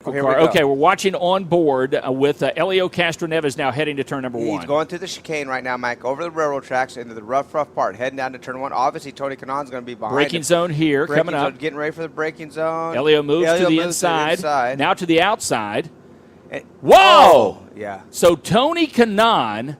Okay, we're watching on board with Elio Castroneves now heading to turn number 1. He's going through the chicane right now, Mike, over the railroad tracks into the rough part, heading down to turn 1. Obviously, Tony Kanaan's going to be behind Braking zone here, coming up. Getting ready for the braking zone. Elio moves to the inside, now to the outside. Whoa! Oh, yeah. So Tony Kanaan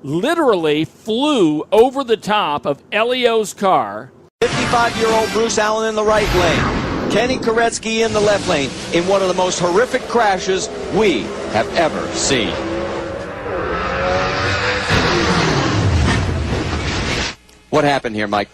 literally flew over the top of Elio's car. 55-year-old Bruce Allen in the right lane. Kenny Koretsky in the left lane in one of the most horrific crashes we have ever seen. What happened here, Mike?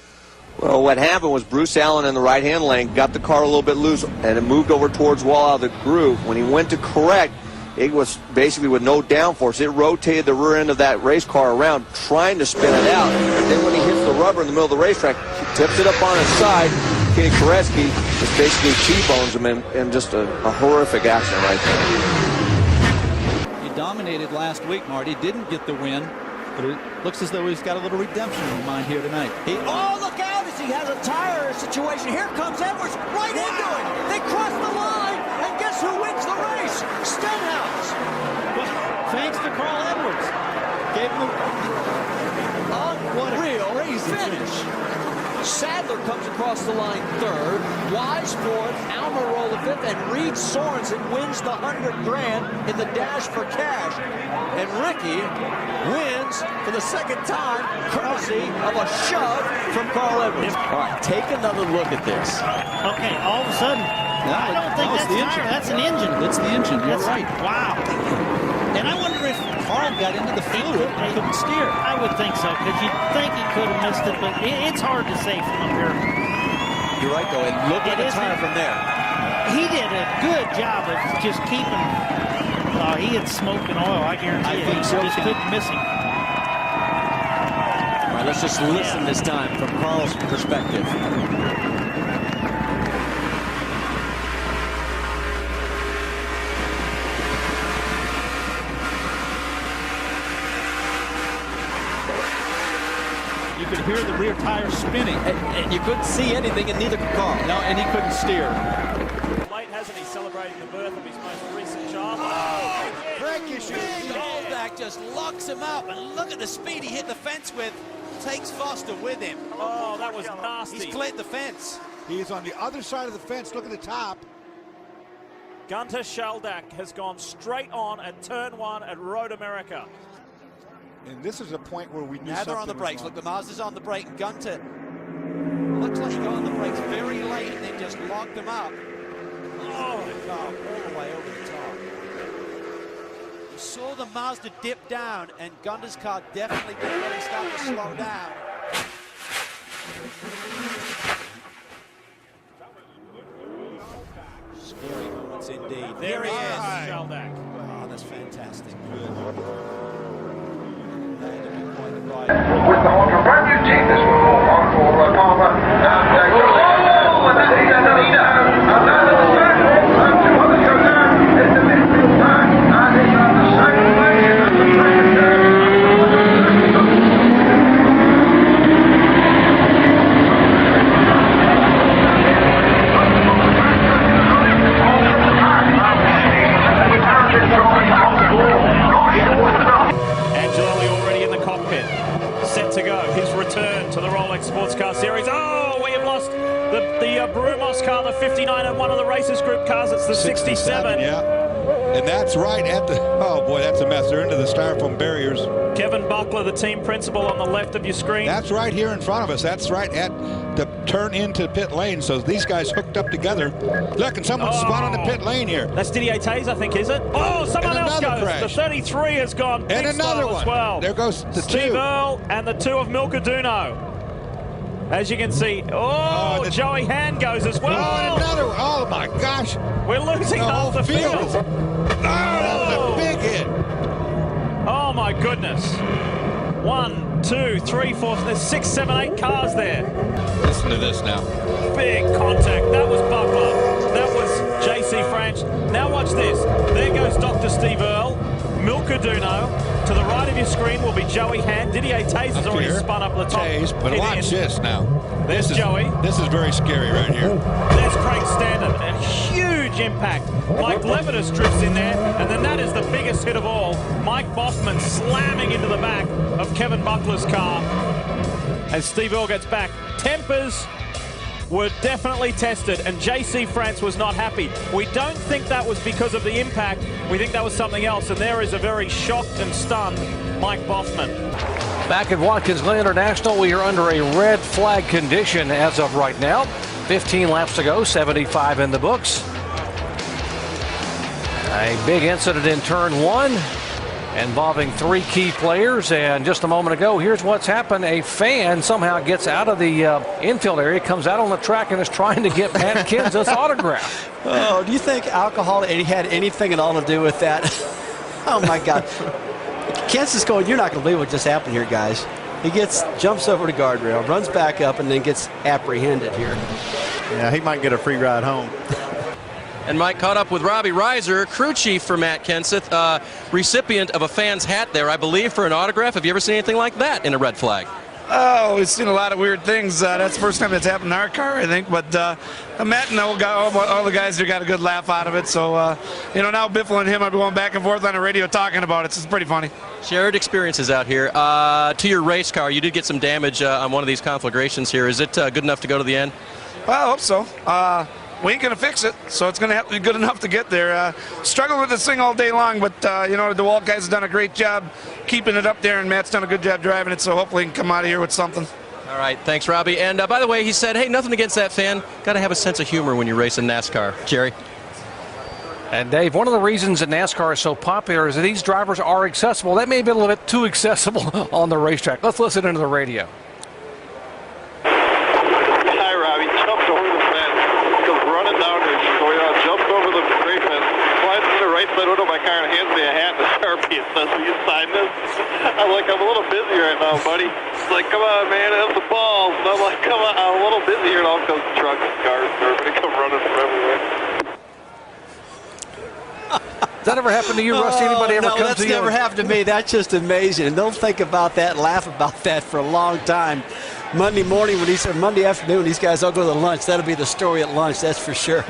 Well, what happened was Bruce Allen in the right-hand lane got the car a little bit loose and it moved over towards wall out of the groove. When he went to correct, it was basically with no downforce. It rotated the rear end of that race car around, trying to spin it out. Then when he hits the rubber in the middle of the racetrack, he tipped it up on his side. Kenny Koretsky just basically T-bones him in just a horrific accident right there. He dominated last week, Marty. Didn't get the win, but it looks as though he's got a little redemption in mind here tonight. Oh, look out as he has a tire situation. Here comes Edwards right into it. They cross the line, and guess who wins the race? Stenhouse. Thanks to Carl Edwards. Gave him unreal finish. Sadler comes across the line third, Wise fourth, Almirola fifth, and Reed Sorensen wins the $100,000 in the dash for cash. And Ricky wins for the second time, courtesy of a shove from Carl Edwards. All right, take another look at this. Okay, all of a sudden, I don't think that's the engine. That's an engine. It's the engine. You're right. Wow. And I wonder if Carl got into the fluid and couldn't steer. I would think so, because you'd think he could have missed it, but it's hard to say from up here. You're right, though, and look at the tire from there. He did a good job of just keeping. He had smoke and oil, I guarantee it. So, just couldn't miss him. All right, let's just listen this time from Carl's perspective. You could hear the rear tire spinning. And you couldn't see anything, and neither could Carl. No, and he couldn't steer. Late, hasn't he, celebrating the birth of his most recent child? Sheldack just locks him up, and look at the speed he hit the fence with. Takes Foster with him. Oh, that was nasty. He's cleared the fence. He's on the other side of the fence. Look at the top. Gunter Sheldack has gone straight on at turn 1 at Road America. And this is a point where we knew now they're on the brakes. Look, the Mazda's on the brake. And Gunter looks like he got on the brakes very late and then just locked them up. Oh, my God, all the way over the top. You saw the Mazda dip down, and Gunter's car definitely didn't really start to slow down. Scary moments indeed. There he is, Right. Sheldack. Oh, that's fantastic. With the home from brand new team, this one more on for Palmer. And now to the back. And two others go down. It's the midfield back. And it's on the second place. And the second Angelelli already in the cockpit, set to go. His return to the Rolex Sports Car Series. Oh, we have lost the Brumos car, the 59, and one of the Racers Group cars. It's the 67. Yeah, and that's right at the, oh boy, that's a mess. They're into the styrofoam barriers. Kevin Buckler, the team principal, on the left of your screen. That's right here in front of us. That's right at the turn into pit lane. So these guys hooked up together. Look, and someone spun on the pit lane here. That's Didier Taze, I think, is it? Oh, someone else goes. Crash. The 33 has gone. And another one. As well. There goes the Steve two. Earle and the two of Milka Duno. As you can see, Joey Hand goes as well. Oh, another one. Oh my gosh. We're losing half the field. Oh, that was a big hit. Oh my goodness. 1, 2, 3, 4, there's 6, 7, 8 cars there. Listen to this now. Big contact. That was Buckler. That was J.C. French. Now watch this. There goes Dr. Steve Earle. Milka Duno. To the right of your screen will be Joey Hand. Didier Taze has already spun up the top. Taze, but watch this now. There's Joey. This is very scary right here. There's Craig Standon. A huge huge impact. Mike Levitas drifts in there, and then that is the biggest hit of all. Mike Boffman slamming into the back of Kevin Buckler's car as Steve Earle gets back. Tempers were definitely tested, and J.C. France was not happy. We don't think that was because of the impact. We think that was something else, and there is a very shocked and stunned Mike Boffman. Back at Watkins Glen International, we are under a red flag condition as of right now. 15 laps to go, 75 in the books. A big incident in turn 1 involving 3 key players, and just a moment ago, here's what's happened. A fan somehow gets out of the infield area, comes out on the track, and is trying to get Matt Kenseth's autograph. Oh, do you think alcohol had anything at all to do with that? Oh my God. Kenseth's going, you're not going to believe what just happened here, guys. He jumps over the guardrail, runs back up, and then gets apprehended here. Yeah, he might get a free ride home. And Mike caught up with Robbie Reiser, crew chief for Matt Kenseth, recipient of a fan's hat there, I believe, for an autograph. Have you ever seen anything like that in a red flag? Oh, we've seen a lot of weird things. That's the first time that's happened in our car, I think. But Matt and all the guys there got a good laugh out of it. So, now Biffle and him are going back and forth on the radio talking about it. So it's pretty funny. Shared experiences out here. To your race car, you did get some damage on one of these conflagrations here. Is it good enough to go to the end? Well, I hope so. We ain't going to fix it, so it's going to have to be good enough to get there. Struggling with this thing all day long, but, the DeWalt guys have done a great job keeping it up there, and Matt's done a good job driving it, so hopefully he can come out of here with something. All right, thanks, Robbie. And by the way, he said, hey, nothing against that fan. Got to have a sense of humor when you race in NASCAR. Jerry? And Dave, one of the reasons that NASCAR is so popular is that these drivers are accessible. That may be a little bit too accessible on the racetrack. Let's listen into the radio. Hi, Robbie. Jumped over the fence. Goes running down there. Jumped over the brake fence. Slides in the right side window of my car and hands me a hat and a Sharpie and says, will you sign this? I'm like, I'm a little busy right now, buddy. He's like, come on, man, have the balls. And I'm like, come on, I'm a little busy here. And all comes trucks and cars and everybody come running from everywhere. Does that ever happen to you, Rusty? Anybody ever come to you? No, that's never happened to me. That's just amazing. And they'll think about that and laugh about that for a long time. Monday afternoon, when these guys all go to lunch, that'll be the story at lunch, that's for sure.